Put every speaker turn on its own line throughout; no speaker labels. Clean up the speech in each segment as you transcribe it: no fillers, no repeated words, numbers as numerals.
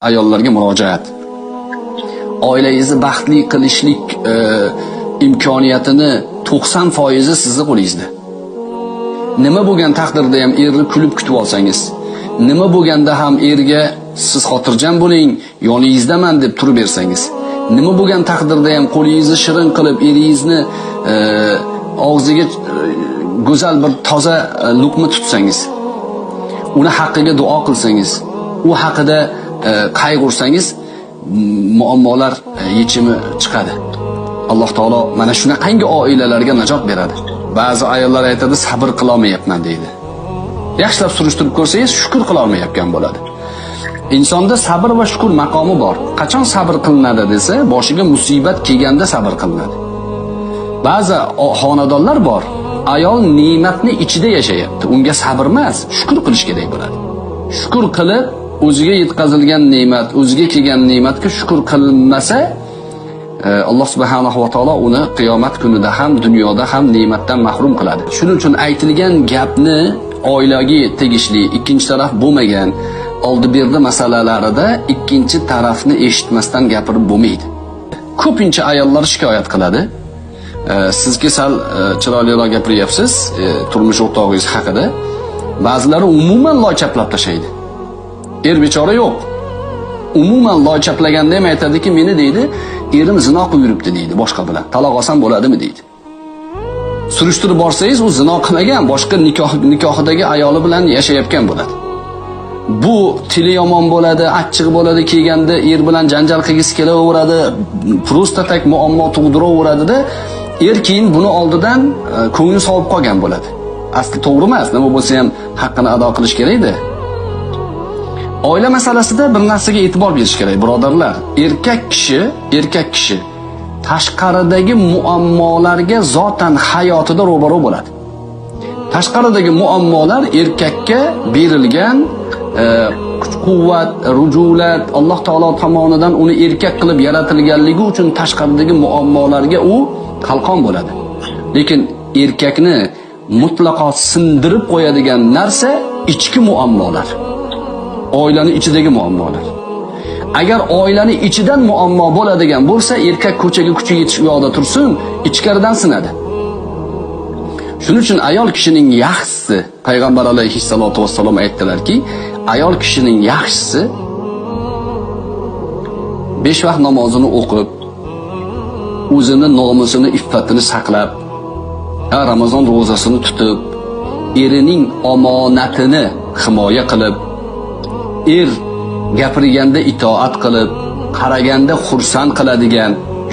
ayollarga murojaat. Oilangizni baxtli qilishlik imkoniyatini 90% sizni qo'lingizda. Nima bo'lgan taqdirda ham erni kulib kutib olsangiz, nima bo'lganda ham erga siz xotirjam bo'ling, yoningizdaman deb turib bersangiz, nima bo'lgan taqdirda ham qo'lingizni shirin qilib eringizni og'ziga go'zal bir toza luqma tutsangiz, uni haqqiga duo qilsangiz, u haqida qayg'ursangiz, muammolar yechimi chiqadi. Alloh taolo mana shunaqangi oilalarga najot beradi. Ba'zi ayollar aytadi, sabr qila olmayapman deydi. Yaxshilab surishtirib ko'rsangiz, shukr qila olmayotgan bo'ladi. Insonda sabr va shukr maqomi bor. Qachon sabr qilinadi desa, boshiga musibat kelganda sabr qilinadi. Ba'zi xonadonlar bor, ayol ne'matni ichida yashayapti. Unga sabr emas, shukr qilish kerak bo'ladi. Shukr qilib, o'ziga yetkazilgan ne'mat, o'ziga kelgan ne'matga shukr qilmasa, Alloh subhanahu va taolo uni qiyomat kunida ham, dunyoda ham ne'matdan mahrum qiladi. Shuning uchun aytilgan gapni oilaga tegishli, ikkinchi taraf bo'lmagan oldi-berdi masalalarida ikkinchi tarafni eshitmasdan gapirib bo'lmaydi. Ko'pincha ayollar shikoyat qiladi. Sizga sal chiroyliroq gapiryapsiz turmush o'rtog'ingiz haqida. Ba'zilari umuman loychaplab tashlaydi. Er bechora yo'q. Umuman loychaplaganda ham aytadiki, meni deydi, erim zino qilib yuribdi deydi boshqa bilan. Taloq olsam bo'ladimi deydi. Surishtirib borsangiz, u zino qilmagan, boshqa nikohidagi ayoli bilan yashayotgan bo'ladi. Bu tili yomon bo'ladi, achchiq bo'ladi, kelganda er bilan janjal qilgisi kelaveradi, prosta tak muammo tug'diraveradi-da, er keyin buni oldidan ko'ngli sovib qolgan bo'ladi. Asli to'g'ri emas, nima bo'lsa ham haqqini ado qilish kerak-da. Oila masalasida bir narsaga e'tibor berish kerak, birodarlar. Erkak kishi tashqaridagi muammolarga zotan hayotida ro'baro bo'ladi. Tashqaridagi muammolar erkakka berilgan kuch-quvvat, rujulat, Alloh taolo tomonidan uni erkak qilib yaratilganligi uchun tashqaridagi muammolarga u qalqon bo'ladi. Lekin erkakni mutlaqo sindirib qo'yadigan narsa ichki muammolar. Oilaning ichidagi muammolar. Agar oilaning ichidan muammo bo'ladigan bo'lsa, erkak ko'chaga kuchi yetish u yoqda tursin, ichkaridan sinadi. Shuning uchun ayol kishining yaxshisi, payg'ambar alayhissalatu vassalom aytdilarki, ayol kishining yaxshisi 5 vaqt namozini o'qib, o'zini nomusini, iffatini saqlab, Ramazon ro'zasini tutib, erining omonatini himoya qilib, er gapirganda itoat qilib, qaraganda xursand qiladigan,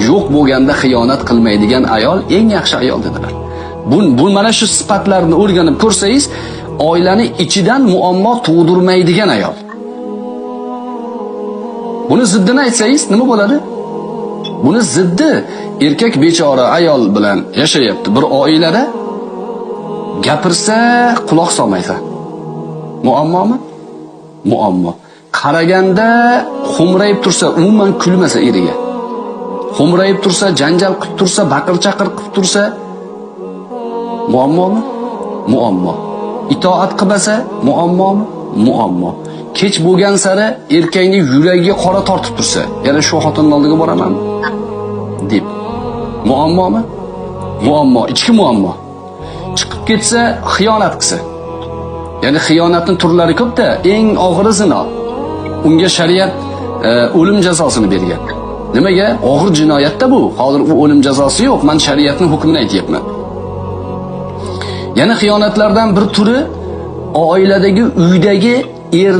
yo'q bo'lganda xiyonat qilmaydigan ayol eng yaxshi ayol dedilar. Bu mana shu sifatlarni o'rganib ko'rsangiz, oilani ichidan muammo tug'dirmaydigan ayol. Buni ziddini aytsangiz nima bo'ladi? Buni ziddi erkak bechora ayol bilan yashayapti bir oilada, gapirsa quloq solmaysa. Muammomi? Muammo. Qaraganda xo'mrayib tursa, umuman kulmasa eriga. Xo'mrayib tursa, janjal qilib tursa, baqir-chaqir qilib tursa, muammomi? Muammo. Itoat qilmasa, muammomi? Muammo. Kech bo'lgan sari erkakning yuragiga qora tortib tursa, yana shu xotinning oldiga boraman deb. Muammomi? Muammo, ichki muammo. Chiqib ketsa, xiyonat qilsa. Ya'ni xiyonatning turlari ko'p-da, eng og'iri zino. Unga shariat o'lim jazosini bergan. Nimaga? Og'ir jinoyatda bu. Hozir u o'lim jazosi yo'q, men shariatning hukmini aytyapman. Yana xiyonatlardan bir turi oiladagi, uydagi erni